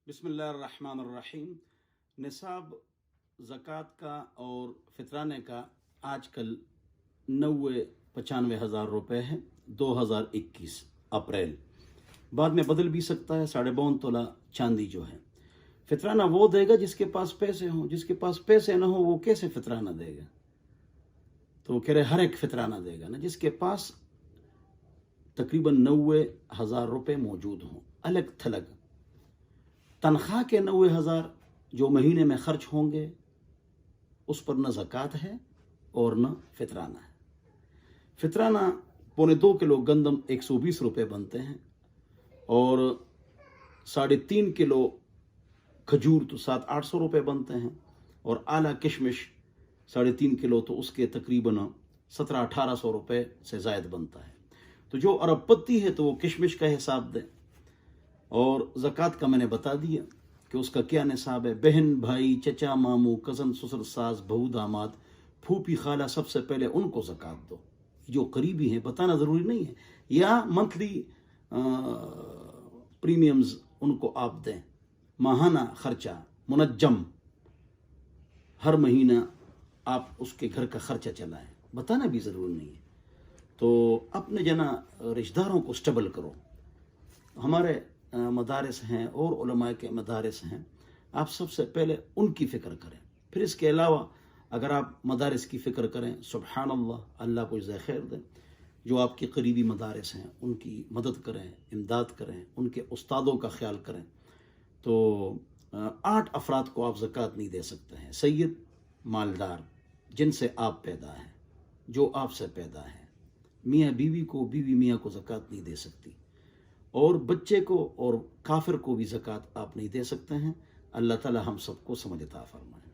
बिस्मिल्लाहिर्रहमानिर्रहीम। निसाब ज़कात का और फितराने का आजकल 90-95 हज़ार रुपये है। 2021 अप्रैल, बाद में बदल भी सकता है। 52.5 तोला चांदी जो है, फितराना वो देगा जिसके पास पैसे हों। जिसके पास पैसे ना हो वो कैसे फितराना देगा? तो कह रहे हर एक फितराना देगा ना जिसके पास तकरीबन 90,000 रुपये मौजूद हों, अलग थलग। तनख्वाह के 90,000 जो महीने में खर्च होंगे उस पर न ज़कात है और न फितराना है। फितराना 1.25 किलो गंदम 120 रुपये बनते हैं, और 3.5 किलो खजूर तो 700-800 रुपये बनते हैं, और आला किशमिश 3.5 किलो तो उसके तकरीबन 1700-1800 रुपये से ज़ायद बनता है। तो जो अरबपति है तो वो किशमिश का हिसाब दें। और ज़कात का मैंने बता दिया कि उसका क्या निसाब है। बहन, भाई, चचा, मामू, कज़न, ससुर, सास, बहू, दामाद, फूफी, खाला, सबसे पहले उनको ज़कात दो। जो करीबी हैं, बताना ज़रूरी नहीं है, या मंथली प्रीमियम्स उनको आप दें। माहाना खर्चा मुनज्जम, हर महीना आप उसके घर का खर्चा चलाएं, बताना भी ज़रूरी नहीं है। तो अपने जना रिश्तेदारों को स्टेबल करो। हमारे मदारस हैं और उलमा के मदारस हैं, आप सबसे पहले उनकी फ़िक्र करें। फिर इसके अलावा अगर आप मदारस की फ़िक्र करें, सुबहान अल्लाह, अल्लाह को जज़ा खैर दे। जो आपके करीबी मदारस हैं उनकी मदद करें, इमदाद करें, उनके उस्तादों का ख्याल करें। तो 8 अफराद को आप ज़कात नहीं दे सकते हैं। सैयद, मालदार, जिनसे आप पैदा हैं, जो आपसे पैदा हैं। मियाँ बीवी को, बीवी मियाँ को ज़कात नहीं दे सकती, और बच्चे को और काफिर को भी ज़कात आप नहीं दे सकते हैं। अल्लाह ताला हम सबको समझ अता फरमाए।